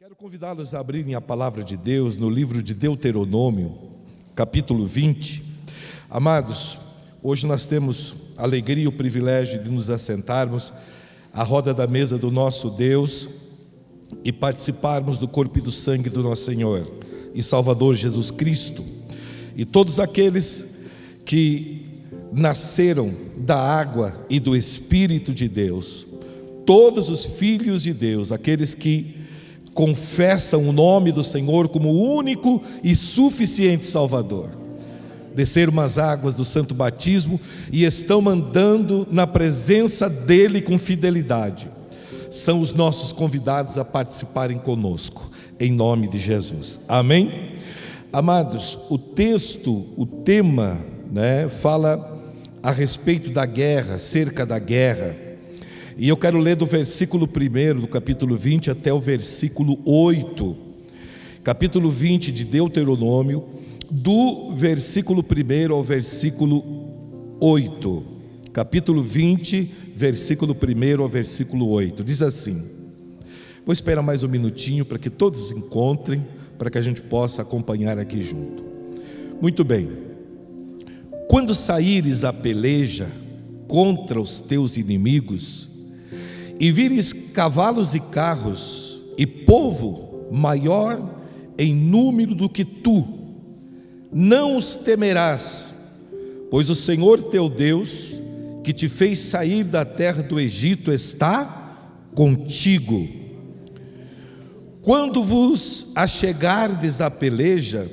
Quero convidá-los a abrirem a palavra de Deus no livro de Deuteronômio, capítulo 20. Amados, hoje nós temos a alegria e o privilégio de nos assentarmos à roda da mesa do nosso Deus e participarmos do corpo e do sangue do nosso Senhor e Salvador Jesus Cristo. E todos aqueles que nasceram da água e do Espírito de Deus, todos os filhos de Deus, aqueles que confessam o nome do Senhor como o único e suficiente Salvador, desceram as águas do santo batismo e estão andando na presença dele com fidelidade, são os nossos convidados a participarem conosco, em nome de Jesus, amém? Amados, o tema, fala a respeito da guerra, acerca da guerra. E eu quero ler do versículo 1 do capítulo 20 até o versículo 8. Capítulo 20 de Deuteronômio, do versículo 1 ao versículo 8. Capítulo 20, versículo 1 ao versículo 8. Diz assim: vou esperar mais um minutinho para que todos encontrem, para que a gente possa acompanhar aqui junto. Muito bem. Quando saíres a peleja contra os teus inimigos, e vires cavalos e carros, e povo maior em número do que tu, não os temerás, pois o Senhor teu Deus, que te fez sair da terra do Egito, está contigo. Quando vos achegardes à peleja,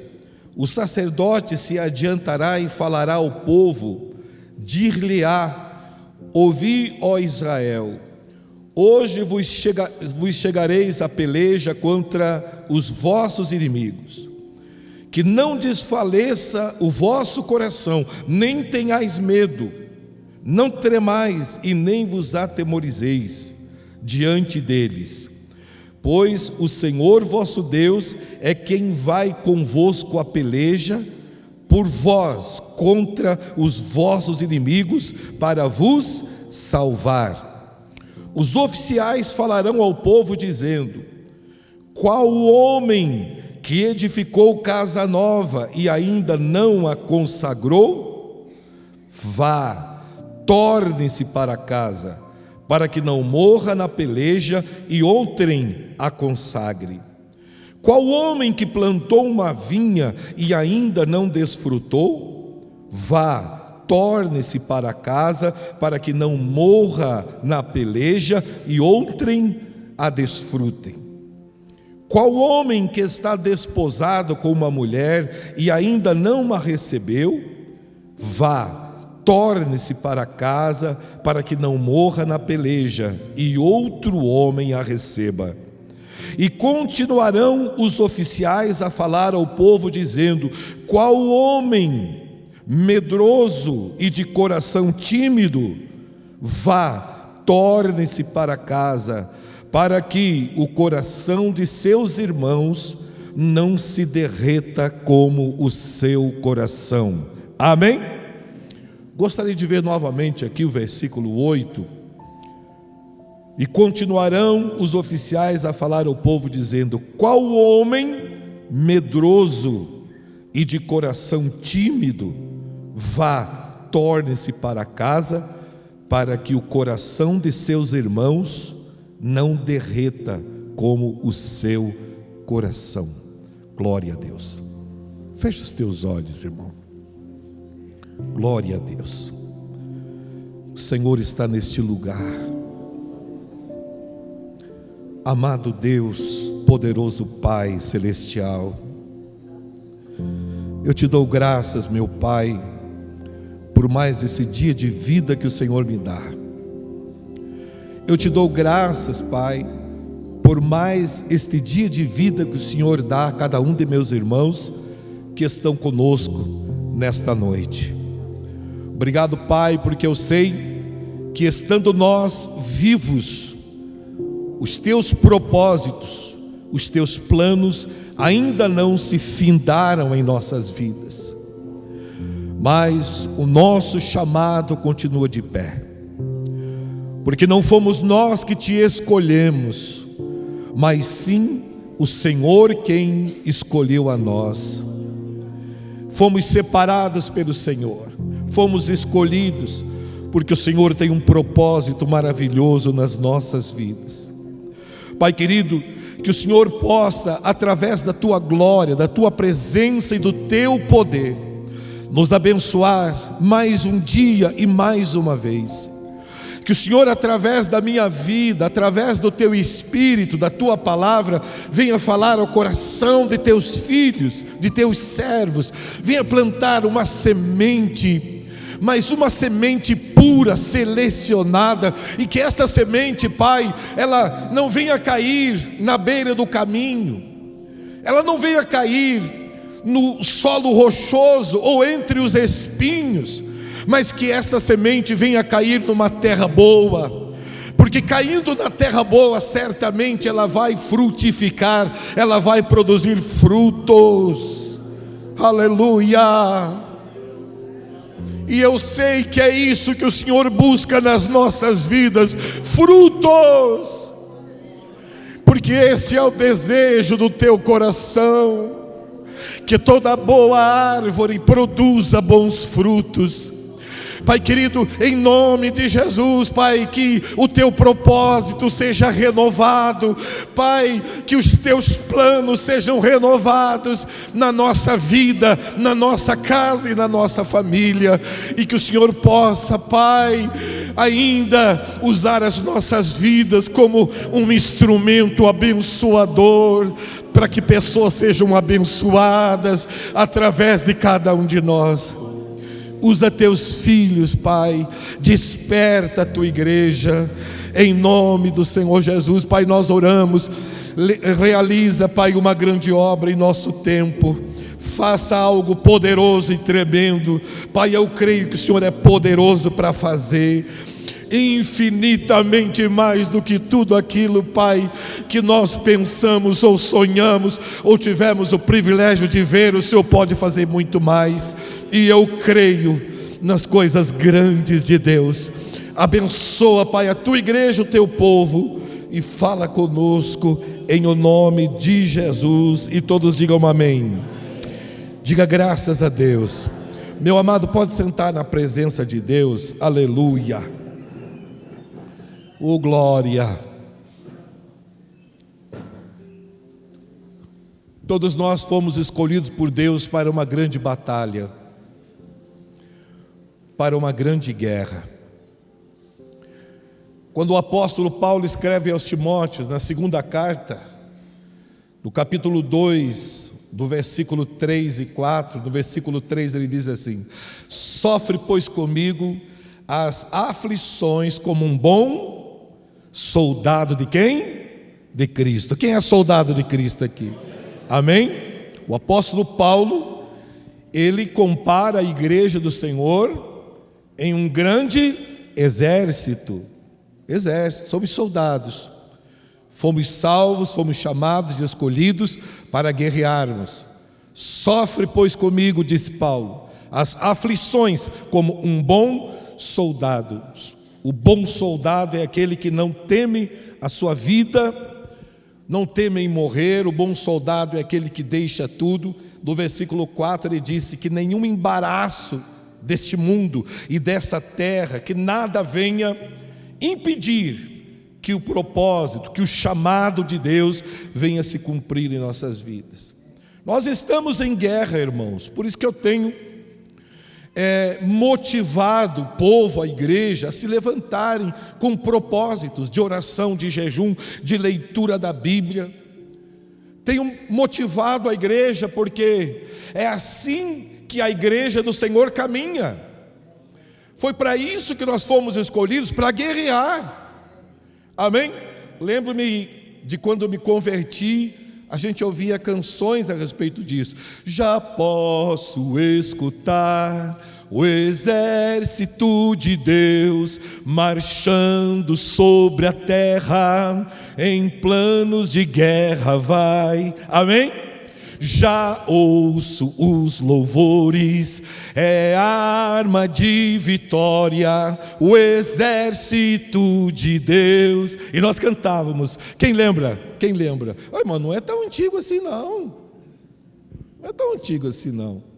o sacerdote se adiantará e falará ao povo, dir-lhe-á: ouvi, ó Israel, hoje vos chegareis à peleja contra os vossos inimigos, que não desfaleça o vosso coração, nem tenhais medo, não tremais e nem vos atemorizeis diante deles, pois o Senhor vosso Deus é quem vai convosco à peleja por vós contra os vossos inimigos, para vos salvar. Os oficiais falarão ao povo dizendo: qual o homem que edificou casa nova e ainda não a consagrou? Vá, torne-se para casa, para que não morra na peleja e outrem a consagre. Qual homem que plantou uma vinha e ainda não desfrutou? Vá, torne-se para casa, para que não morra na peleja e outrem a desfrutem. Qual homem que está desposado com uma mulher e ainda não a recebeu? Vá, torne-se para casa, para que não morra na peleja e outro homem a receba. E continuarão os oficiais a falar ao povo dizendo: qual homem medroso e de coração tímido? Vá, torne-se para casa, para que o coração de seus irmãos não se derreta como o seu coração. Amém? Gostaria de ver novamente aqui o versículo 8. E continuarão os oficiais a falar ao povo dizendo: qual homem medroso e de coração tímido? Vá, torne-se para casa, para que o coração de seus irmãos não derreta como o seu coração. Glória a Deus. Feche os teus olhos, irmão. Glória a Deus. O Senhor está neste lugar. Amado Deus, poderoso Pai celestial, eu te dou graças, meu Pai, por mais esse dia de vida que o Senhor me dá. Eu te dou graças, Pai, por mais este dia de vida que o Senhor dá a cada um de meus irmãos que estão conosco nesta noite. Obrigado, Pai, porque eu sei que estando nós vivos, os teus propósitos, os teus planos ainda não se findaram em nossas vidas, mas o nosso chamado continua de pé, porque não fomos nós que te escolhemos, mas sim o Senhor quem escolheu a nós. Fomos separados pelo Senhor, fomos escolhidos, porque o Senhor tem um propósito maravilhoso nas nossas vidas. Pai querido, que o Senhor possa, através da Tua glória, da Tua presença e do Teu poder, nos abençoar mais um dia e mais uma vez. Que o Senhor, através da minha vida, através do Teu Espírito, da Tua palavra, venha falar ao coração de Teus filhos, de Teus servos, venha plantar uma semente, mas uma semente pura, selecionada, e que esta semente, Pai, ela não venha cair na beira do caminho, ela não venha cair no solo rochoso ou entre os espinhos, mas que esta semente venha cair numa terra boa, porque caindo na terra boa, certamente ela vai frutificar, ela vai produzir frutos. Aleluia! E eu sei que é isso que o Senhor busca nas nossas vidas, frutos, porque este é o desejo do teu coração, que toda boa árvore produza bons frutos. Pai querido, em nome de Jesus, Pai, que o Teu propósito seja renovado, Pai, que os Teus planos sejam renovados na nossa vida, na nossa casa e na nossa família, e que o Senhor possa, Pai, ainda usar as nossas vidas como um instrumento abençoador, para que pessoas sejam abençoadas através de cada um de nós. Usa teus filhos, Pai, desperta a tua igreja, em nome do Senhor Jesus. Pai, nós oramos, realiza, Pai, uma grande obra em nosso tempo, faça algo poderoso e tremendo. Pai, eu creio que o Senhor é poderoso para fazer infinitamente mais do que tudo aquilo, Pai, que nós pensamos ou sonhamos ou tivemos o privilégio de ver. O Senhor pode fazer muito mais, e eu creio nas coisas grandes de Deus. Abençoa, Pai, a tua igreja, o teu povo, e fala conosco em o nome de Jesus. E todos digam amém. Diga graças a Deus. Meu amado, pode sentar na presença de Deus. Aleluia. Oh, glória. Todos nós fomos escolhidos por Deus para uma grande batalha, para uma grande guerra. Quando o apóstolo Paulo escreve aos Timóteos, na segunda carta, no capítulo 2, do versículo 3 e 4, no versículo 3 ele diz assim: sofre, pois, comigo as aflições como um bom soldado de quem? De Cristo. Quem é soldado de Cristo aqui? Amém? O apóstolo Paulo, ele compara a igreja do Senhor em um grande exército. Somos soldados, fomos salvos, fomos chamados e escolhidos para guerrearmos. Sofre, pois, comigo, disse Paulo, as aflições como um bom soldado. O bom soldado é aquele que não teme a sua vida, não teme em morrer. O bom soldado é aquele que deixa tudo. No versículo 4 ele disse que nenhum embaraço deste mundo e dessa terra, que nada venha impedir que o propósito, que o chamado de Deus venha se cumprir em nossas vidas. Nós estamos em guerra, irmãos, por isso que eu tenho motivado o povo, a igreja, a se levantarem com propósitos de oração, de jejum, de leitura da Bíblia. Tenho motivado a igreja porque é assim que a igreja do Senhor caminha. Foi para isso que nós fomos escolhidos, para guerrear. Amém? Lembro-me de quando me converti, a gente ouvia canções a respeito disso. Já posso escutar o exército de Deus marchando sobre a terra, em planos de guerra vai. Amém? já ouço os louvores, é arma de vitória, o exército de Deus. E nós cantávamos, quem lembra? Quem lembra? Ai, mano, não é tão antigo assim não. Não é tão antigo assim não.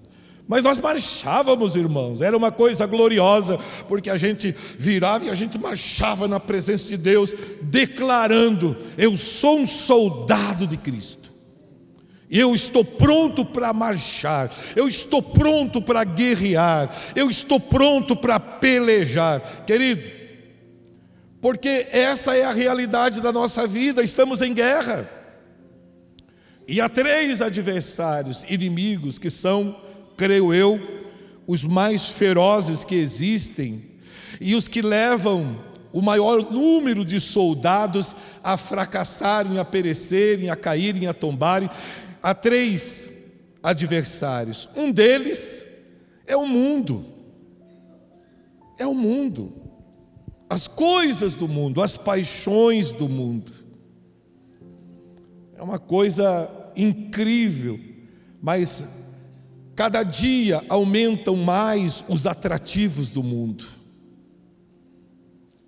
Mas nós marchávamos, irmãos, era uma coisa gloriosa, porque a gente virava e a gente marchava na presença de Deus, declarando: eu sou um soldado de Cristo, e eu estou pronto para marchar, eu estou pronto para guerrear, eu estou pronto para pelejar, querido, porque essa é a realidade da nossa vida. Estamos em guerra, e há 3 adversários, inimigos, que são, creio eu, os mais ferozes que existem, e os que levam o maior número de soldados a fracassarem, a perecerem, a caírem, a tombarem. Há 3 adversários. Um deles é o mundo. É o mundo. As coisas do mundo, as paixões do mundo. É uma coisa incrível, mas cada dia aumentam mais os atrativos do mundo.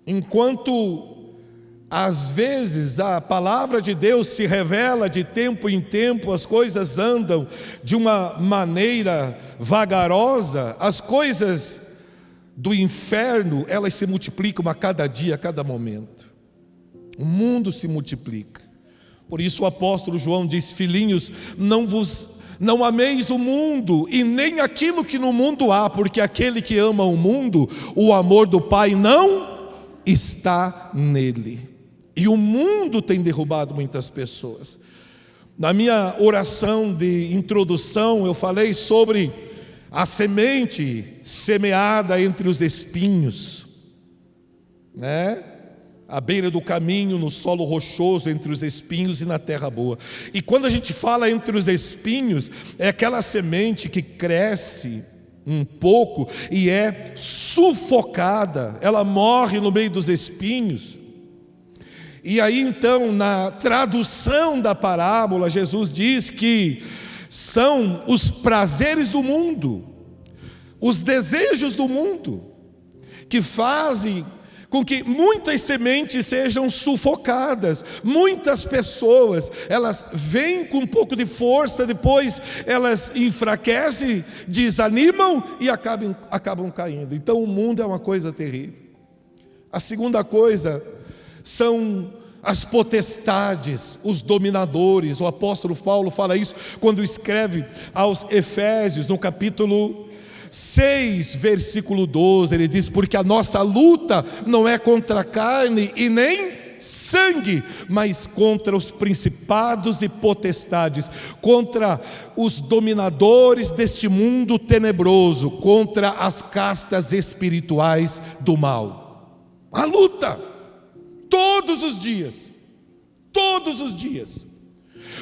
Enquanto às vezes a palavra de Deus se revela de tempo em tempo, as coisas andam de uma maneira vagarosa, as coisas do inferno, elas se multiplicam a cada dia, a cada momento. O mundo se multiplica. Por isso o apóstolo João diz: filhinhos, não ameis o mundo e nem aquilo que no mundo há, porque aquele que ama o mundo, o amor do Pai não está nele. E o mundo tem derrubado muitas pessoas. Na minha oração de introdução, eu falei sobre a semente semeada entre os espinhos, né? À beira do caminho, no solo rochoso, entre os espinhos e na terra boa. E quando a gente fala entre os espinhos, é aquela semente que cresce um pouco e é sufocada, ela morre no meio dos espinhos. E aí então, na tradução da parábola, Jesus diz que são os prazeres do mundo, os desejos do mundo, que fazem com que muitas sementes sejam sufocadas. Muitas pessoas, elas vêm com um pouco de força, depois elas enfraquecem, desanimam e acabam caindo. Então o mundo é uma coisa terrível. A segunda coisa são as potestades, os dominadores. O apóstolo Paulo fala isso quando escreve aos Efésios, no capítulo 6, versículo 12, ele diz: porque a nossa luta não é contra a carne e nem sangue, mas contra os principados e potestades, contra os dominadores deste mundo tenebroso, contra as castas espirituais do mal. A luta, todos os dias, todos os dias.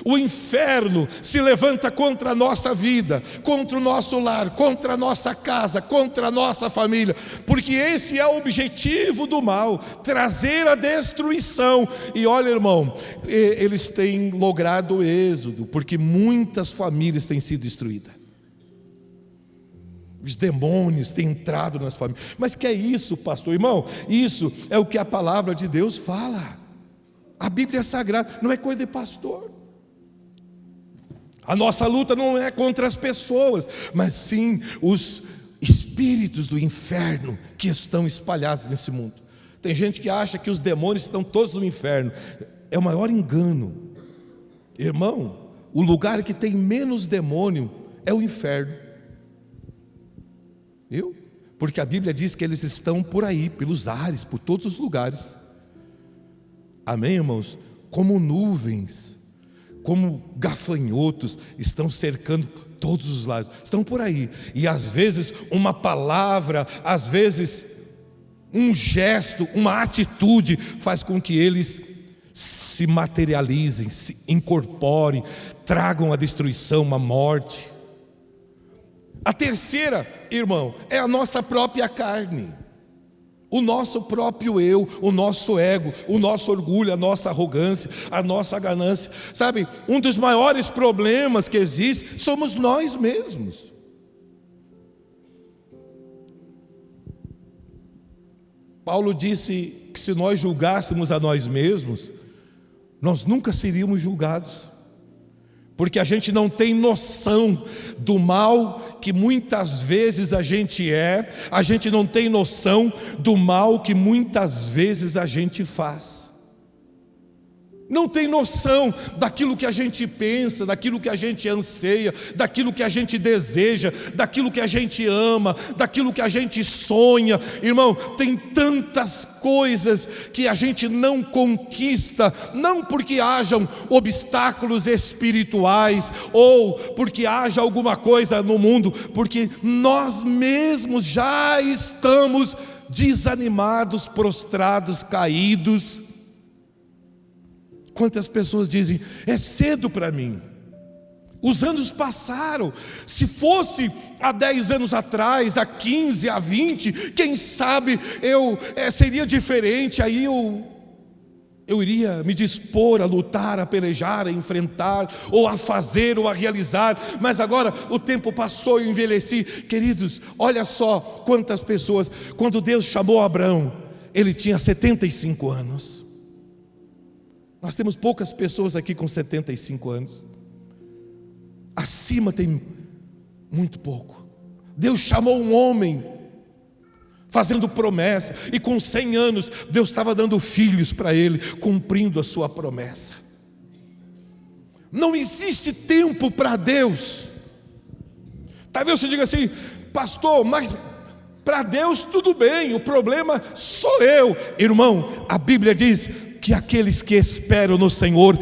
O inferno se levanta contra a nossa vida, contra o nosso lar, contra a nossa casa, contra a nossa família, porque esse é o objetivo do mal, trazer a destruição. E olha, irmão, eles têm logrado o êxodo, porque muitas famílias têm sido destruídas. Os demônios têm entrado nas famílias. Mas que é isso, pastor? Irmão, isso é o que a palavra de Deus fala. A Bíblia é sagrada, não é coisa de pastor. A nossa luta não é contra as pessoas, mas sim os espíritos do inferno que estão espalhados nesse mundo. Tem gente que acha que os demônios estão todos no inferno. É o maior engano. Irmão, o lugar que tem menos demônio é o inferno. Viu? Porque a Bíblia diz que eles estão por aí, pelos ares, por todos os lugares. Amém, irmãos? Como nuvens, como gafanhotos, estão cercando todos os lados, estão por aí. E às vezes uma palavra, às vezes um gesto, uma atitude faz com que eles se materializem, se incorporem, tragam a destruição, a morte. A terceira, irmão, é a nossa própria carne. O nosso próprio eu, o nosso ego, o nosso orgulho, a nossa arrogância, a nossa ganância. Sabe, um dos maiores problemas que existe somos nós mesmos. Paulo disse que se nós julgássemos a nós mesmos, nós nunca seríamos julgados. Porque a gente não tem noção do mal que muitas vezes a gente a gente não tem noção do mal que muitas vezes a gente faz. Não tem noção daquilo que a gente pensa, daquilo que a gente anseia, daquilo que a gente deseja, daquilo que a gente ama, daquilo que a gente sonha. Irmão, tem tantas coisas que a gente não conquista, não porque hajam obstáculos espirituais ou porque haja alguma coisa no mundo, porque nós mesmos já estamos desanimados, prostrados, caídos. Quantas pessoas dizem, é cedo para mim. Os anos passaram. Se fosse há 10 anos atrás, há 15, há 20, quem sabe seria diferente. Aí eu iria me dispor a lutar, a pelejar, a enfrentar, ou a fazer, ou a realizar. Mas agora o tempo passou e eu envelheci. Queridos, olha só quantas pessoas. Quando Deus chamou Abraão, ele tinha 75 anos. Nós temos poucas pessoas aqui com 75 anos. Acima tem muito pouco. Deus chamou um homem fazendo promessa, e com 100 anos Deus estava dando filhos para ele, cumprindo a sua promessa. Não existe tempo para Deus. Talvez você diga assim, pastor, mas para Deus tudo bem, o problema sou eu. Irmão, a Bíblia diz que aqueles que esperam no Senhor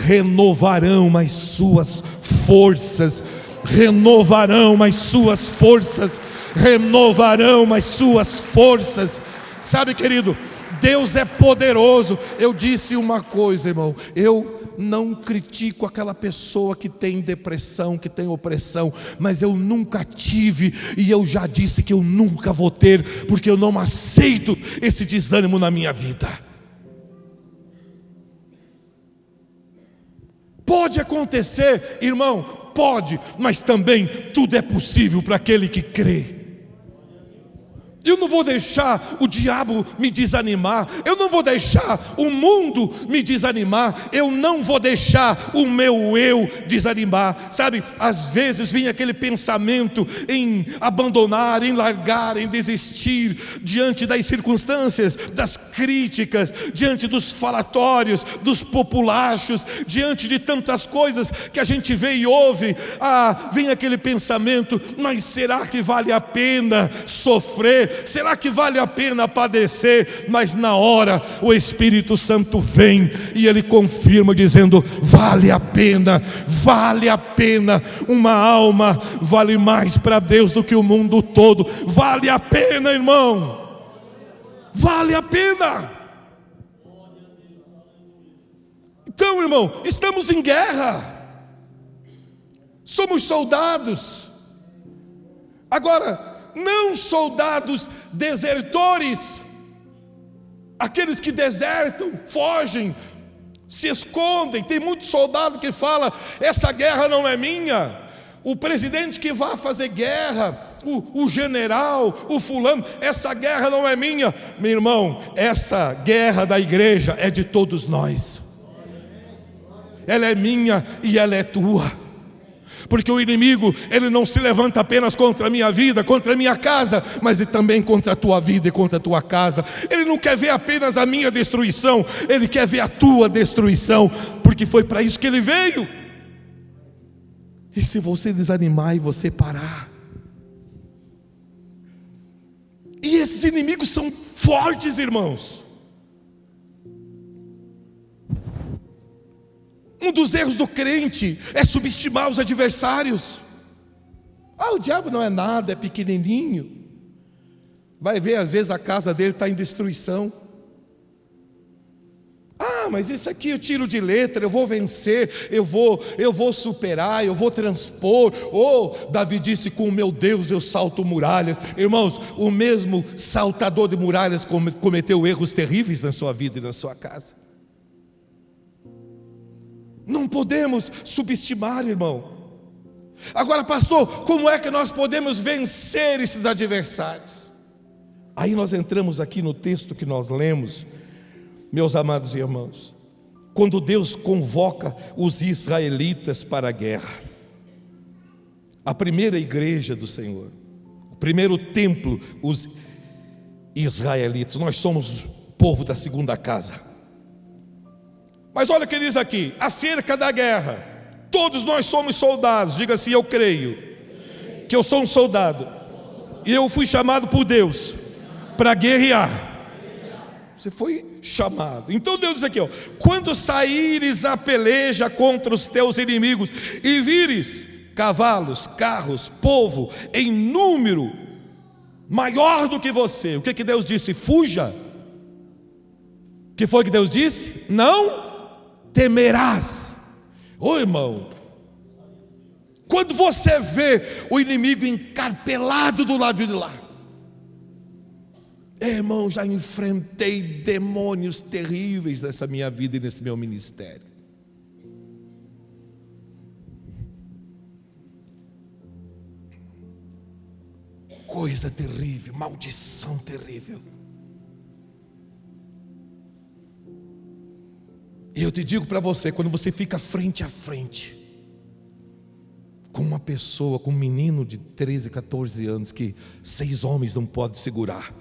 renovarão as suas forças, renovarão as suas forças, renovarão as suas forças. Sabe, querido, Deus é poderoso. Eu disse uma coisa, irmão, eu não critico aquela pessoa que tem depressão, que tem opressão, mas eu nunca tive, e eu já disse que eu nunca vou ter, porque eu não aceito esse desânimo na minha vida. Pode acontecer, irmão, pode, mas também tudo é possível para aquele que crê. Eu não vou deixar o diabo me desanimar, eu não vou deixar o mundo me desanimar, eu não vou deixar o meu eu desanimar. Sabe, às vezes vem aquele pensamento em abandonar, em largar, em desistir, diante das circunstâncias, das críticas, diante dos falatórios, dos populachos, diante de tantas coisas que a gente vê e ouve. Vem aquele pensamento, mas será que vale a pena sofrer? Será que vale a pena padecer? Mas na hora o Espírito Santo vem e ele confirma dizendo, vale a pena, vale a pena. Uma alma vale mais para Deus do que o mundo todo. Vale a pena, irmão, vale a pena. Então, irmão, estamos em guerra, somos soldados. Agora, não soldados desertores, aqueles que desertam, fogem, se escondem. Tem muito soldado que fala, essa guerra não é minha. O presidente que vai fazer guerra, o general, o fulano, essa guerra não é minha. Meu irmão, essa guerra da igreja é de todos nós. Ela é minha e ela é tua. Porque o inimigo, ele não se levanta apenas contra a minha vida, contra a minha casa, mas também contra a tua vida e contra a tua casa. Ele não quer ver apenas a minha destruição, ele quer ver a tua destruição, porque foi para isso que ele veio. E se você desanimar e você parar, e esses inimigos são fortes, irmãos. Um dos erros do crente é subestimar os adversários. O diabo não é nada, é pequenininho. Vai ver, às vezes a casa dele está em destruição. mas isso aqui eu tiro de letra, eu vou vencer, eu vou superar, eu vou transpor. Davi disse: com o meu Deus eu salto muralhas. Irmãos, o mesmo saltador de muralhas cometeu erros terríveis na sua vida e na sua casa. Não podemos subestimar, irmão. Agora, pastor, como é que nós podemos vencer esses adversários? Aí nós entramos aqui no texto que nós lemos, meus amados irmãos, quando Deus convoca os israelitas para a guerra. A primeira igreja do Senhor, o primeiro templo, os israelitas. Nós somos povo da segunda casa. Mas olha o que diz aqui, acerca da guerra: todos nós somos soldados. Diga assim: eu creio que eu sou um soldado e eu fui chamado por Deus para guerrear. Você foi chamado. Então Deus diz aqui, quando saíres a peleja contra os teus inimigos e vires cavalos, carros, povo em número maior do que você, o que Deus disse? Fuja. O que foi que Deus disse? Não temerás. Irmão, quando você vê o inimigo encarpelado do lado de lá, irmão, já enfrentei demônios terríveis nessa minha vida e nesse meu ministério. Coisa terrível, maldição terrível. E eu te digo para você, quando você fica frente a frente com uma pessoa, com um menino de 13, 14 anos que 6 homens não podem segurar,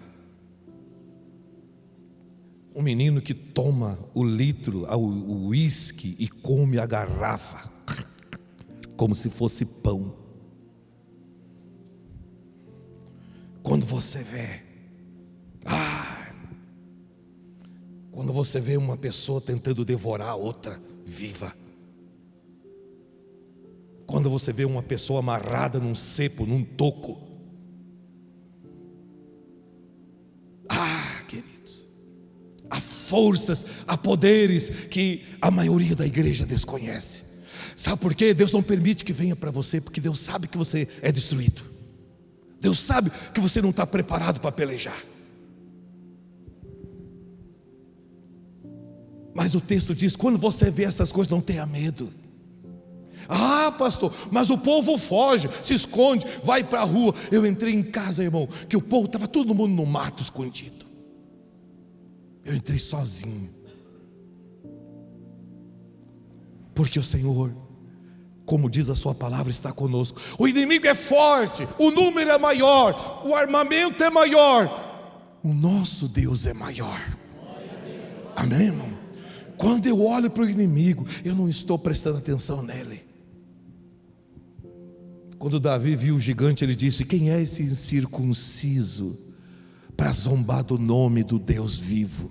um menino que toma o litro, o uísque e come a garrafa como se fosse pão. Quando você vê, quando você vê uma pessoa tentando devorar a outra viva, quando você vê uma pessoa amarrada num cepo, num toco, queridos, há forças, há poderes que a maioria da igreja desconhece. Sabe por quê? Deus não permite que venha para você, porque Deus sabe que você é destruído. Deus sabe que você não está preparado para pelejar. Mas o texto diz: quando você vê essas coisas, não tenha medo. Pastor, mas o povo foge, se esconde, vai para a rua. Eu entrei em casa, irmão, que o povo estava todo mundo no mato escondido. Eu entrei sozinho, porque o Senhor, como diz a sua palavra, está conosco. O inimigo é forte, o número é maior, o armamento é maior, o nosso Deus é maior. Amém, irmão? Quando eu olho para o inimigo, eu não estou prestando atenção nele. Quando Davi viu o gigante, ele disse: quem é esse incircunciso para zombar do nome do Deus vivo,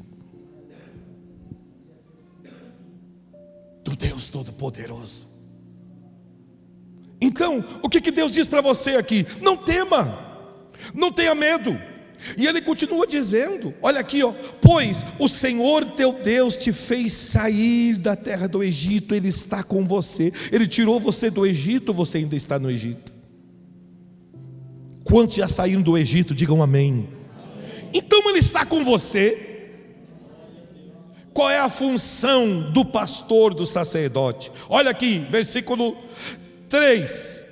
do Deus Todo-Poderoso? Então, o que Deus diz para você aqui? Não tema, não tenha medo. E ele continua dizendo, olha aqui, pois o Senhor teu Deus te fez sair da terra do Egito, Ele está com você. Ele tirou você do Egito, você ainda está no Egito. Quantos já saíram do Egito? Digam amém. Então Ele está com você. Qual é a função do pastor, do sacerdote? Olha aqui, versículo 3,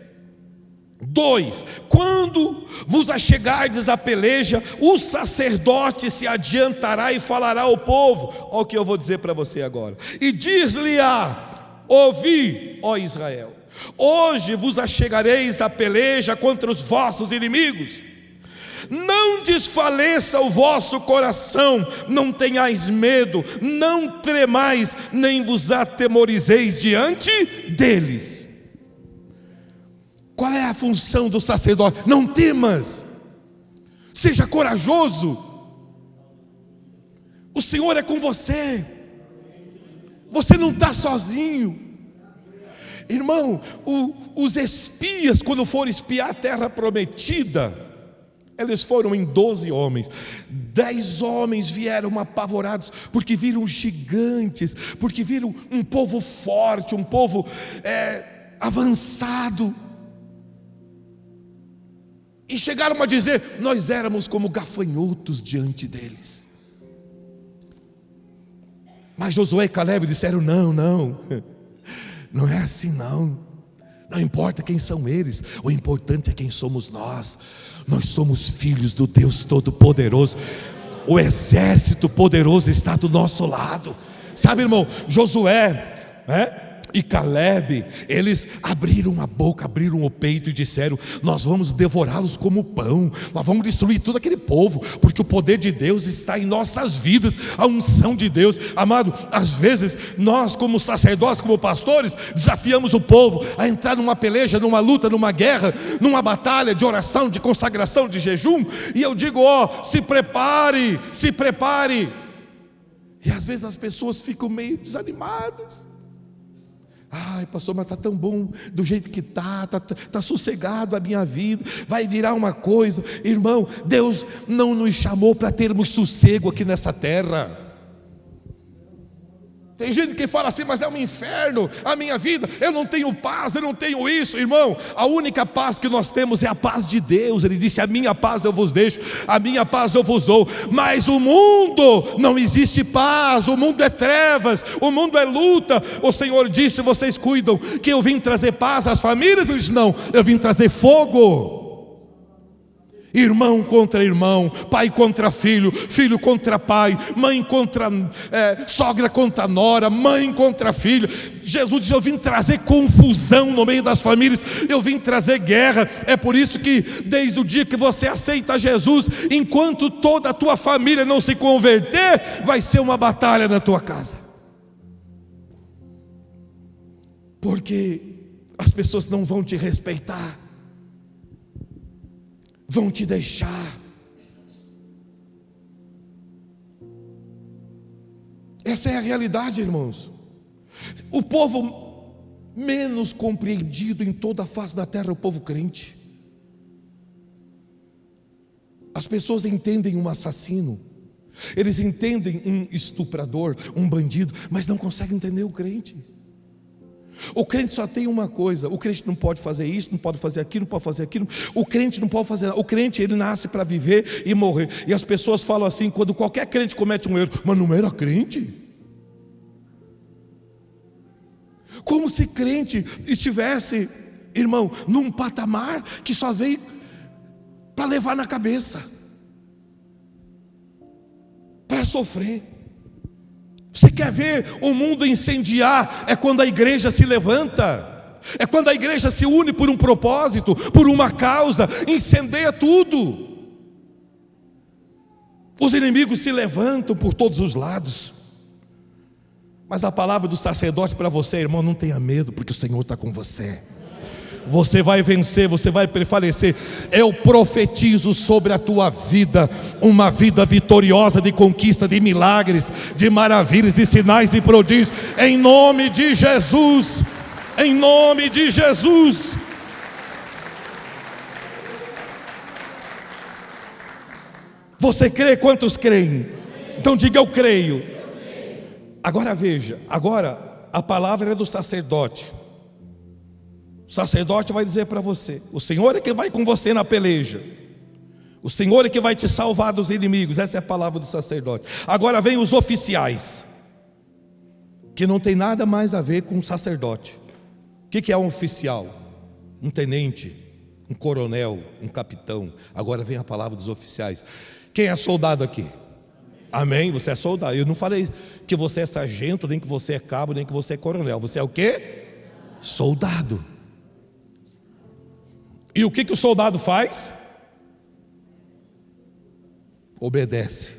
2: quando vos achegardes à peleja, o sacerdote se adiantará e falará ao povo. Olha o que eu vou dizer para você agora. E diz-lhe-á: ouvi, ó Israel, hoje vos achegareis à peleja contra os vossos inimigos. Não desfaleça o vosso coração, não tenhais medo, não tremais, nem vos atemorizeis diante deles. Qual é a função do sacerdote? Não temas, seja corajoso. O Senhor é com você. Você não está sozinho. Irmão, os espias, quando foram espiar a terra prometida, eles foram em 12 homens. 10 homens vieram apavorados, porque viram gigantes, porque viram um povo forte, um povo avançado. E chegaram a dizer: nós éramos como gafanhotos diante deles. Mas Josué e Caleb disseram: não é assim não. Não importa quem são eles, o importante é quem somos nós. Nós somos filhos do Deus Todo-Poderoso. O exército poderoso está do nosso lado. Sabe, irmão, Josué e Caleb, eles abriram a boca, abriram o peito e disseram: nós vamos devorá-los como pão, nós vamos destruir todo aquele povo, porque o poder de Deus está em nossas vidas, a unção de Deus. Amado, às vezes nós como sacerdotes, como pastores, desafiamos o povo a entrar numa peleja, numa luta, numa guerra, numa batalha de oração, de consagração, de jejum, e eu digo: se prepare, se prepare. E às vezes as pessoas ficam meio desanimadas. Ai, pastor, mas está tão bom do jeito que está sossegado a minha vida, vai virar uma coisa. Irmão, Deus não nos chamou para termos sossego aqui nessa terra. Tem gente que fala assim: mas é um inferno a minha vida, eu não tenho paz, eu não tenho isso. Irmão, a única paz que nós temos é a paz de Deus. Ele disse: a minha paz eu vos deixo, a minha paz eu vos dou. Mas o mundo não existe paz, o mundo é trevas, o mundo é luta. O Senhor disse: vocês cuidam que eu vim trazer paz às famílias? Ele disse: não, eu vim trazer fogo. Irmão contra irmão, pai contra filho, filho contra pai, mãe contra sogra contra nora, mãe contra filho. Jesus diz: eu vim trazer confusão no meio das famílias, eu vim trazer guerra. É por isso que desde o dia que você aceita Jesus, enquanto toda a tua família não se converter, vai ser uma batalha na tua casa, porque as pessoas não vão te respeitar, vão te deixar. Essa é a realidade, irmãos. O povo menos compreendido em toda a face da terra é o povo crente. As pessoas entendem um assassino, eles entendem um estuprador, um bandido, mas não conseguem entender o crente. O crente só tem uma coisa: o crente não pode fazer isso, não pode fazer aquilo, não pode fazer aquilo. O crente não pode fazer nada. O crente, ele nasce para viver e morrer. E as pessoas falam assim, quando qualquer crente comete um erro: mas não era crente? Como se crente estivesse, irmão, num patamar que só veio para levar na cabeça, para sofrer. Você quer ver o mundo incendiar? É quando a igreja se levanta, é quando a igreja se une por um propósito, por uma causa, incendeia tudo. Os inimigos se levantam por todos os lados. Mas a palavra do sacerdote para você, irmão: não tenha medo, porque o Senhor está com você. Você vai vencer, você vai prevalecer. Eu profetizo sobre a tua vida uma vida vitoriosa, de conquista, de milagres, de maravilhas, de sinais, de prodígios, em nome de Jesus, em nome de Jesus. Você crê? Quantos creem? Então diga: eu creio. Agora veja, agora a palavra é do sacerdote. O sacerdote vai dizer para você: o Senhor é quem vai com você na peleja, o Senhor é que vai te salvar dos inimigos. Essa é a palavra do sacerdote. Agora vem os oficiais, que não tem nada mais a ver com o sacerdote. O que é um oficial? Um tenente, um coronel, um capitão. Agora vem a palavra dos oficiais. Quem é soldado aqui? Amém? Você é soldado. Eu não falei que você é sargento, nem que você é cabo, nem que você é coronel. Você é o quê? Soldado. E o que o soldado faz? Obedece.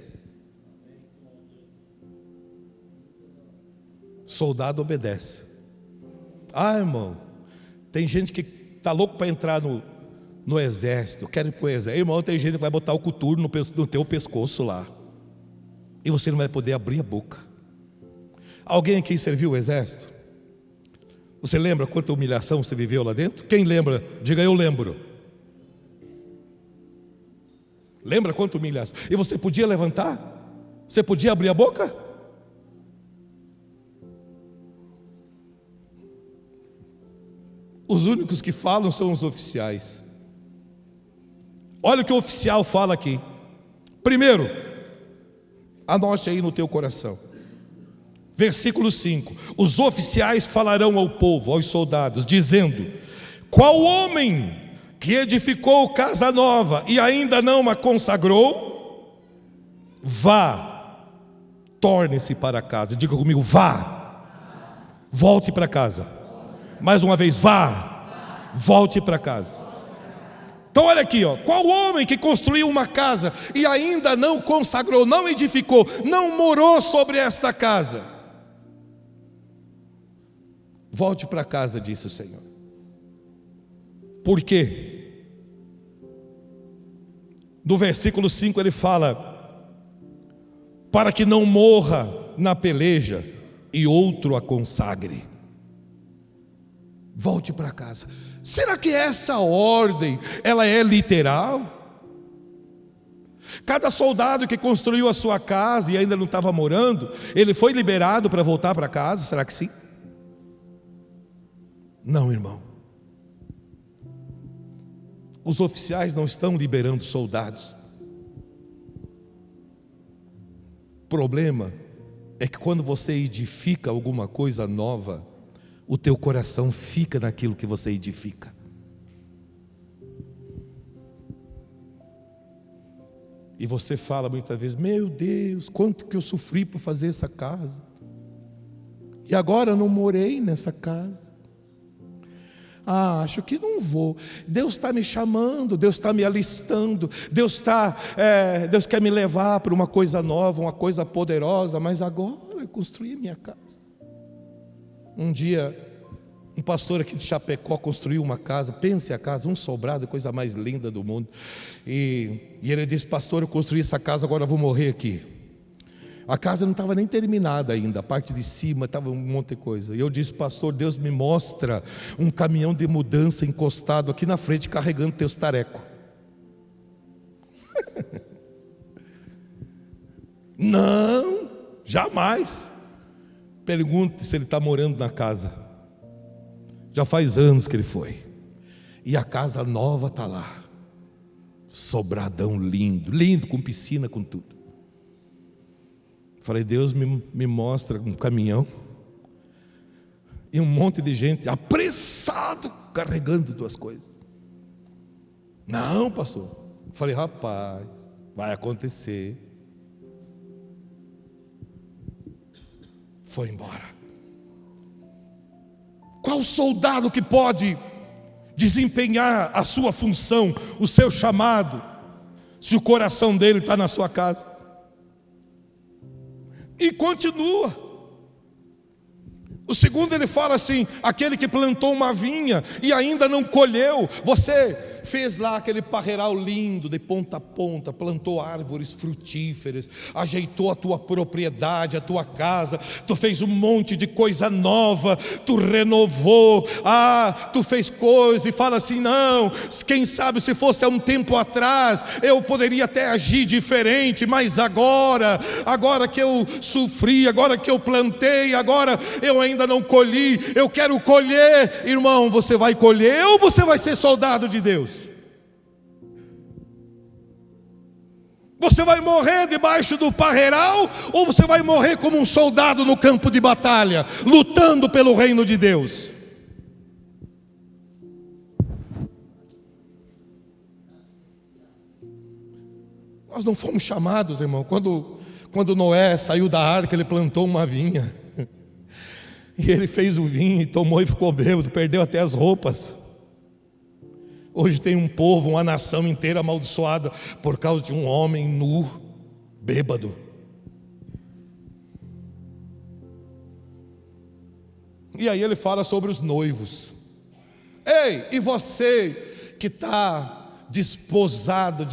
Soldado obedece. Ah, irmão, tem gente que está louco para entrar no exército, quer ir para o exército. Irmão, tem gente que vai botar o coturno no teu pescoço lá, e você não vai poder abrir a boca. Alguém aqui serviu o exército? Você lembra quanta humilhação você viveu lá dentro? Quem lembra? Diga: eu lembro. Lembra quanta humilhação? E você podia levantar? Você podia abrir a boca? Os únicos que falam são os oficiais. Olha o que o oficial fala aqui. Primeiro, anote aí no teu coração. Versículo 5: os oficiais falarão ao povo, aos soldados, dizendo: qual homem que edificou casa nova e ainda não a consagrou? Vá, torne-se para casa. Diga comigo: vá, volte para casa. Mais uma vez: vá, volte para casa. Então olha aqui, ó. Qual homem que construiu uma casa e ainda não consagrou, não edificou, não morou sobre esta casa? Volte para casa, disse o Senhor. Por quê? No versículo 5 ele fala: para que não morra na peleja e outro a consagre. Volte para casa. Será que essa ordem, ela é literal? Cada soldado que construiu a sua casa e ainda não estava morando, ele foi liberado para voltar para casa? Será que sim? Não, irmão. Os oficiais não estão liberando soldados. O problema é que quando você edifica alguma coisa nova, o teu coração fica naquilo que você edifica. E você fala muitas vezes: meu Deus, quanto que eu sofri por fazer essa casa, e agora eu não morei nessa casa. Acho que não vou. Deus está me chamando, Deus está me alistando, Deus quer me levar para uma coisa nova, uma coisa poderosa, mas agora eu construí minha casa. Um dia, um pastor aqui de Chapecó construiu uma casa. Pense a casa, um sobrado, coisa mais linda do mundo. E ele disse: pastor, eu construí essa casa, agora eu vou morrer aqui. A casa não estava nem terminada ainda, a parte de cima estava um monte de coisa. E eu disse: pastor, Deus me mostra um caminhão de mudança encostado aqui na frente, carregando teus tarecos. Não, jamais. Pergunte se ele está morando na casa. Já faz anos que ele foi. E a casa nova está lá. Sobradão lindo, lindo, com piscina, com tudo. Falei: Deus me mostra um caminhão e um monte de gente apressado, carregando duas coisas. Não, pastor. Falei: rapaz, vai acontecer. Foi embora. Qual soldado que pode desempenhar a sua função, o seu chamado, se o coração dele está na sua casa? E continua. O segundo, ele fala assim: aquele que plantou uma vinha e ainda não colheu. Você fez lá aquele parreiral lindo, de ponta a ponta, plantou árvores frutíferas, ajeitou a tua propriedade, a tua casa, tu fez um monte de coisa nova, tu renovou, tu fez coisa, e fala assim: não, quem sabe se fosse há um tempo atrás, eu poderia até agir diferente, mas agora que eu sofri, agora que eu plantei, agora eu ainda não colhi, eu quero colher. Irmão, você vai colher ou você vai ser soldado de Deus? Você vai morrer debaixo do parreiral ou você vai morrer como um soldado no campo de batalha, lutando pelo reino de Deus? Nós não fomos chamados, irmão. Quando Noé saiu da arca, ele plantou uma vinha. E ele fez o vinho e tomou e ficou bêbado, perdeu até as roupas. Hoje tem um povo, uma nação inteira amaldiçoada por causa de um homem nu, bêbado. E aí ele fala sobre os noivos. Ei, e você que está desposado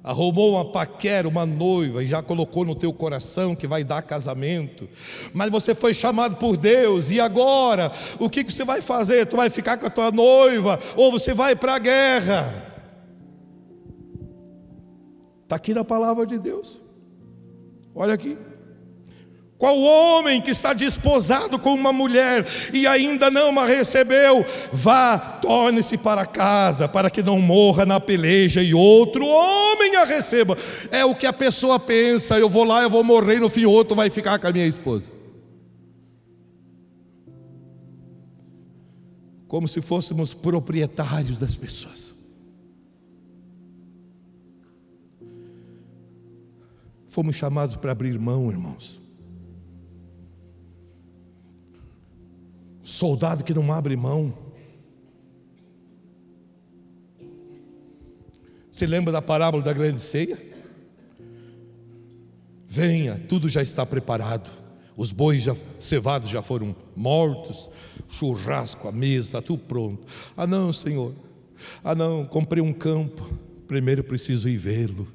arrumou uma paquera, uma noiva, e já colocou no teu coração que vai dar casamento, mas você foi chamado por Deus, e agora, o que você vai fazer? Tu vai ficar com a tua noiva, ou você vai para a guerra? Está aqui na palavra de Deus. Olha aqui. Qual homem que está desposado com uma mulher e ainda não a recebeu? Vá, torne-se para casa, para que não morra na peleja e outro homem a receba. É o que a pessoa pensa: eu vou lá, eu vou morrer, no fim outro vai ficar com a minha esposa. Como se fôssemos proprietários das pessoas. Fomos chamados para abrir mão, irmãos. Soldado que não abre mão. Você lembra da parábola da grande ceia? Venha, tudo já está preparado. Os bois cevados já foram mortos. Churrasco, a mesa, está tudo pronto. Ah não, Senhor. Ah não, comprei um campo. Primeiro preciso ir vê-lo,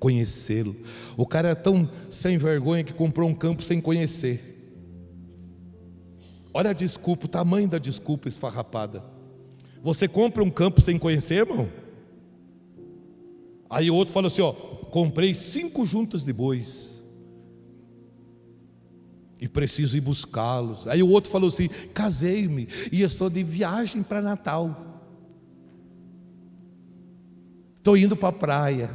conhecê-lo. O cara é tão sem vergonha que comprou um campo sem conhecer. Olha a desculpa, o tamanho da desculpa esfarrapada. Você compra um campo sem conhecer, irmão? Aí o outro fala assim, ó, comprei 5 juntas de bois e preciso ir buscá-los. Aí o outro falou assim, casei-me e estou de viagem para Natal. Estou indo para a praia.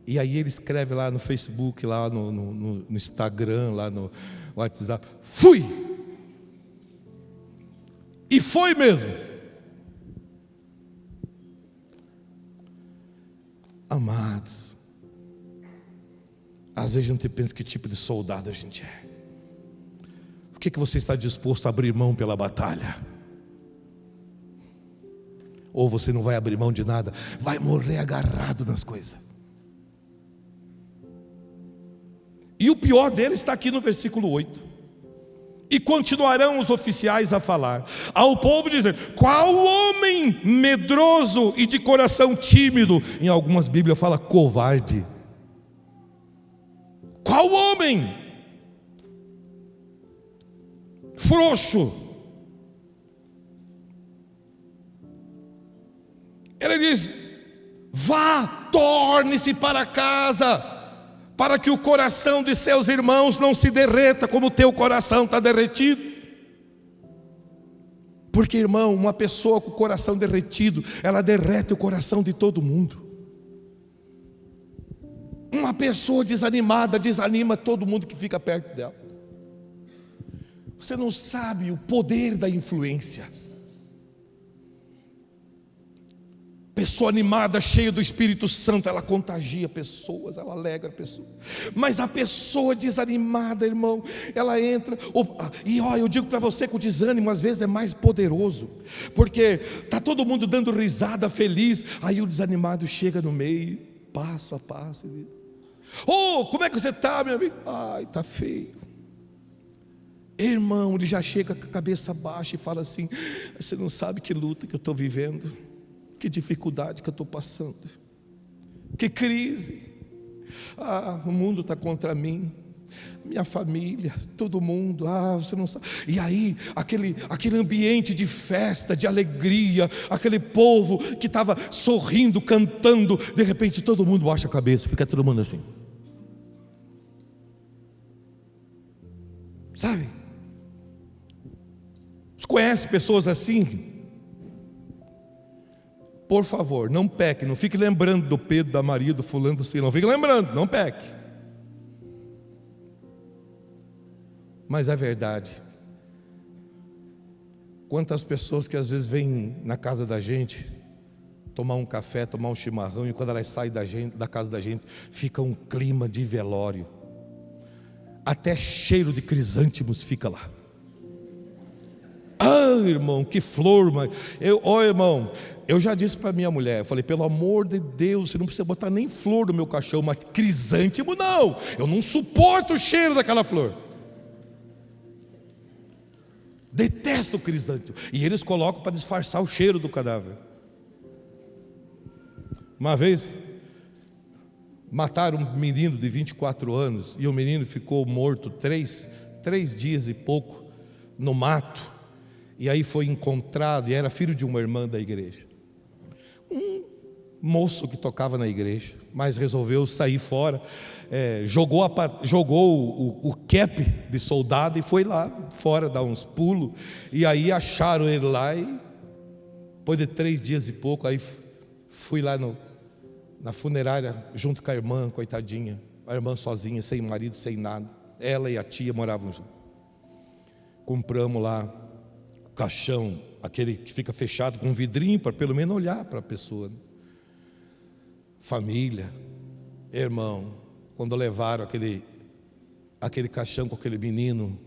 E aí ele escreve lá no Facebook, lá no Instagram, lá no WhatsApp, fui! E foi mesmo. Amados, às vezes a gente pensa que tipo de soldado a gente é. O que você está disposto a abrir mão pela batalha? Ou você não vai abrir mão de nada, vai morrer agarrado nas coisas. E o pior dele está aqui no versículo 8. E continuarão os oficiais a falar ao povo dizendo, qual homem medroso e de coração tímido, em algumas bíblias fala covarde. Qual homem frouxo? Ele diz, vá, torne-se para casa, para que o coração de seus irmãos não se derreta como o teu coração está derretido. Porque, irmão, uma pessoa com o coração derretido, ela derrete o coração de todo mundo. Uma pessoa desanimada desanima todo mundo que fica perto dela. Você não sabe o poder da influência. Pessoa animada, cheia do Espírito Santo, ela contagia pessoas, ela alegra pessoas. Mas a pessoa desanimada, irmão, ela entra. E ó, eu digo para você que o desânimo às vezes é mais poderoso, porque tá todo mundo dando risada, feliz. Aí o desanimado chega no meio, passo a passo. Oh, como é que você está, meu amigo? Ai, tá feio. Irmão, ele já chega com a cabeça baixa e fala assim: você não sabe que luta que eu estou vivendo. Que dificuldade que eu estou passando, que crise, o mundo está contra mim, minha família, todo mundo, você não sabe. E aí, aquele ambiente de festa, de alegria, aquele povo que estava sorrindo, cantando, de repente todo mundo baixa a cabeça, fica todo mundo assim, sabe? Você conhece pessoas assim? Por favor, não peque, não fique lembrando do Pedro, da Maria, do fulano, do Ciro, não fique lembrando, não peque. Mas é verdade. Quantas pessoas que às vezes vêm na casa da gente tomar um café, tomar um chimarrão, e quando elas saem da casa da gente, fica um clima de velório. Até cheiro de crisântemos fica lá. Irmão, que flor, mas irmão, eu já disse para minha mulher, eu falei, pelo amor de Deus, você não precisa botar nem flor no meu caixão, mas crisântemo não, eu não suporto o cheiro daquela flor. Detesto o crisântemo. E eles colocam para disfarçar o cheiro do cadáver. Uma vez mataram um menino de 24 anos, e o menino ficou morto 3 dias e pouco no mato. E aí foi encontrado, e era filho de uma irmã da igreja. moço que tocava na igreja, mas resolveu sair fora, jogou o cap de soldado e foi lá fora dar uns pulos, e aí acharam ele lá, e depois de 3 dias e pouco, aí fui lá na funerária, junto com a irmã, coitadinha, a irmã sozinha, sem marido, sem nada, ela e a tia moravam juntos. Compramos lá o caixão, aquele que fica fechado com um vidrinho, para pelo menos olhar para a pessoa, né? Família, irmão, quando levaram aquele caixão com aquele menino,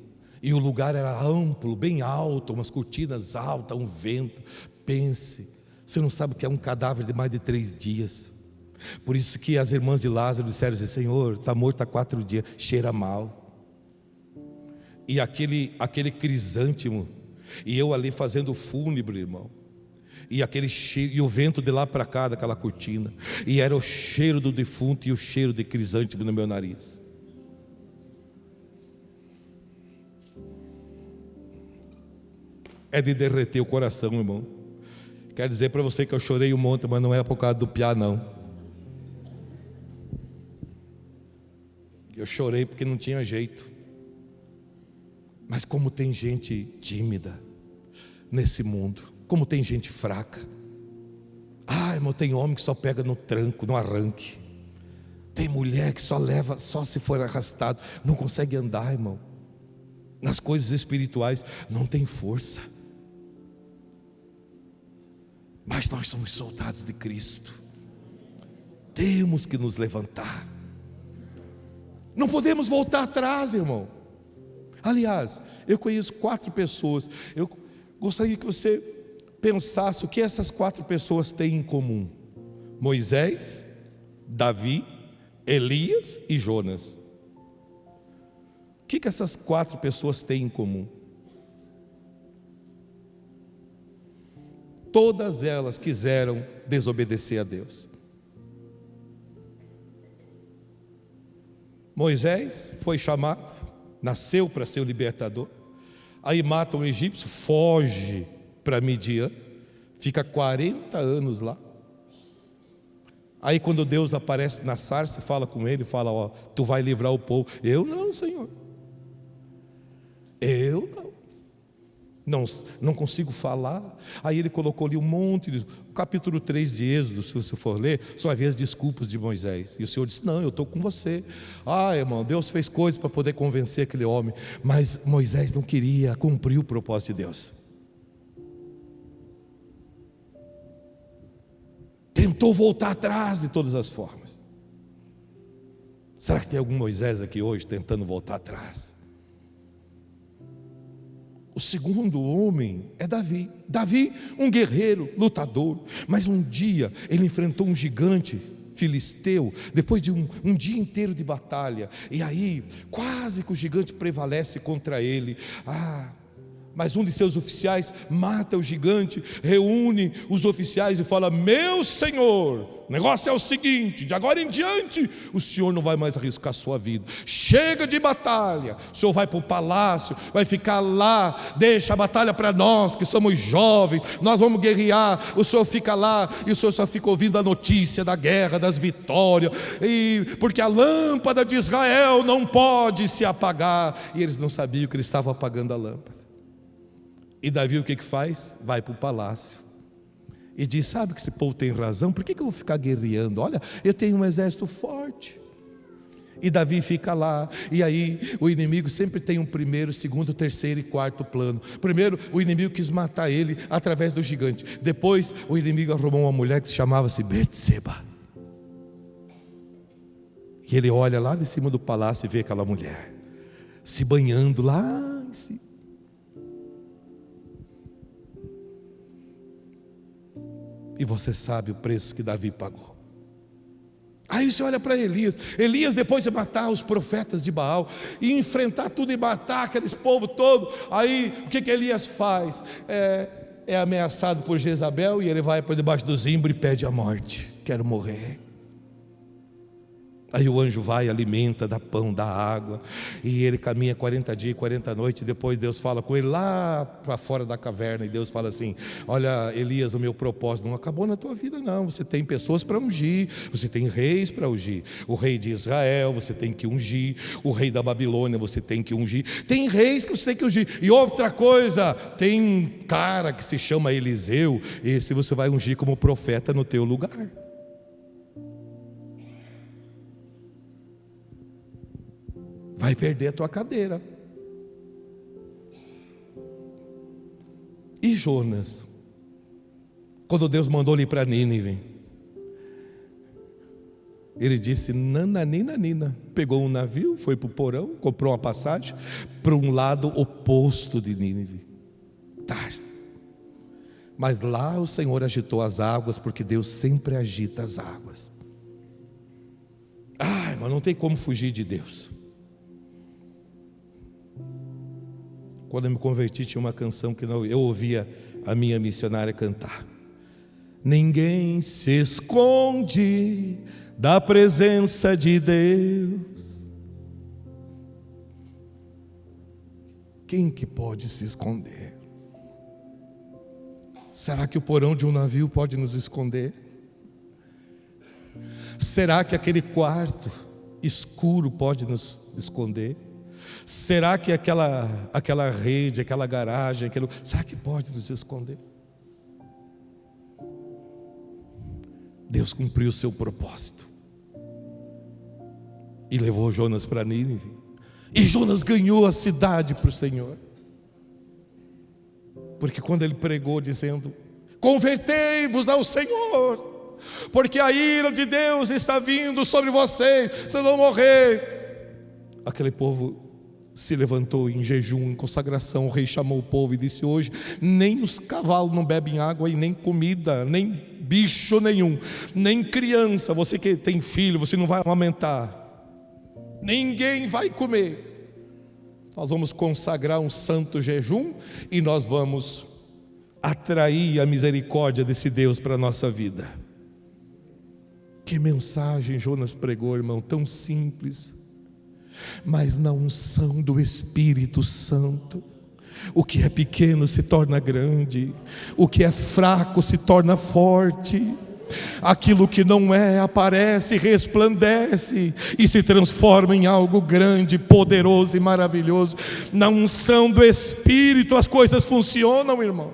e o lugar era amplo, bem alto, umas cortinas altas, um vento, pense, você não sabe o que é um cadáver de mais de 3 dias, por isso que as irmãs de Lázaro disseram assim: Senhor, está morto há 4 dias, cheira mal, e aquele crisântimo, e eu ali fazendo fúnebre, irmão, e aquele cheiro, e o vento de lá para cá daquela cortina, e era o cheiro do defunto e o cheiro de crisântemo no meu nariz. É de derreter o coração, irmão. Quero dizer para você que eu chorei um monte, mas não é por causa do piá, não. Eu chorei porque não tinha jeito. Mas como tem gente tímida nesse mundo, como tem gente fraca. Irmão, tem homem que só pega no tranco, no arranque. Tem mulher que só leva, só se for arrastado, não consegue andar, irmão. Nas coisas espirituais não tem força. Mas nós somos soldados de Cristo. Temos que nos levantar. Não podemos voltar atrás, irmão. Aliás, eu conheço 4 pessoas. Eu gostaria que você pensasse o que essas 4 pessoas têm em comum: Moisés, Davi, Elias e Jonas. O que essas 4 pessoas têm em comum? Todas elas quiseram desobedecer a Deus. Moisés foi chamado, nasceu para ser o libertador, aí mata um egípcio, foge para Midian, fica 40 anos lá. Aí quando Deus aparece na sarça, fala com ele, fala: tu vai livrar o povo. Eu não, Senhor, eu não consigo falar. Aí ele colocou ali um monte de... capítulo 3 de Êxodo, se você for ler, só havia as desculpas de Moisés, e o Senhor disse: não, eu estou com você. Irmão, Deus fez coisas para poder convencer aquele homem, mas Moisés não queria cumprir o propósito de Deus. Tentou voltar atrás de todas as formas. Será que tem algum Moisés aqui hoje tentando voltar atrás? O segundo homem é Davi. Davi, um guerreiro, lutador, mas um dia ele enfrentou um gigante filisteu, depois de um dia inteiro de batalha, e aí quase que o gigante prevalece contra ele. Mas um de seus oficiais mata o gigante, reúne os oficiais e fala: meu senhor, o negócio é o seguinte, de agora em diante o senhor não vai mais arriscar sua vida, chega de batalha, o senhor vai para o palácio, vai ficar lá, deixa a batalha para nós que somos jovens, nós vamos guerrear, o senhor fica lá, e o senhor só fica ouvindo a notícia da guerra, das vitórias, porque a lâmpada de Israel não pode se apagar. E eles não sabiam que ele estava apagando a lâmpada. E Davi o que faz? Vai para o palácio e diz: sabe que esse povo tem razão, por que eu vou ficar guerreando? Olha, eu tenho um exército forte. E Davi fica lá, e aí o inimigo sempre tem um primeiro, segundo, terceiro e quarto plano. Primeiro, o inimigo quis matar ele através do gigante. Depois, o inimigo arrumou uma mulher que se chamava-se Betseba. E ele olha lá de cima do palácio e vê aquela mulher se banhando lá em cima. E você sabe o preço que Davi pagou. Aí você olha para Elias. Elias, depois de matar os profetas de Baal e enfrentar tudo e matar aqueles povos todo, aí o que Elias faz? É ameaçado por Jezabel, e ele vai por debaixo do zimbro e pede a morte. Quero morrer. Aí o anjo vai, alimenta, dá pão, dá água, e ele caminha 40 dias e 40 noites, e depois Deus fala com ele lá para fora da caverna, e Deus fala assim: olha, Elias, o meu propósito não acabou na tua vida não, você tem pessoas para ungir, você tem reis para ungir, o rei de Israel você tem que ungir, o rei da Babilônia você tem que ungir, tem reis que você tem que ungir, e outra coisa, tem um cara que se chama Eliseu, esse você vai ungir como profeta no teu lugar. Vai perder a tua cadeira. E Jonas, quando Deus mandou ele ir para Nínive, ele disse nananina, pegou um navio, foi para o porão, comprou uma passagem para um lado oposto de Nínive, Tarsis. Mas lá o Senhor agitou as águas, porque Deus sempre agita as águas. Mas não tem como fugir de Deus. Quando eu me converti, tinha uma canção que eu ouvia a minha missionária cantar: ninguém se esconde da presença de Deus. Quem que pode se esconder? Será que o porão de um navio pode nos esconder? Será que aquele quarto escuro pode nos esconder? Será que aquela rede, aquela garagem, será que pode nos esconder? Deus cumpriu o seu propósito e levou Jonas para Nínive, e Jonas ganhou a cidade para o Senhor, porque quando ele pregou dizendo: convertei-vos ao Senhor, porque a ira de Deus está vindo sobre vocês, vocês vão morrer. Aquele povo se levantou em jejum, em consagração. O rei chamou o povo e disse: hoje nem os cavalos não bebem água, e nem comida, nem bicho nenhum, nem criança, você que tem filho, você não vai amamentar, ninguém vai comer. Nós vamos consagrar um santo jejum, e nós vamos atrair a misericórdia desse Deus para a nossa vida. Que mensagem Jonas pregou, irmão, tão simples, mas na unção do Espírito Santo. O que é pequeno se torna grande, o que é fraco se torna forte, aquilo que não é aparece, resplandece e se transforma em algo grande, poderoso e maravilhoso. Na unção do Espírito as coisas funcionam, irmão.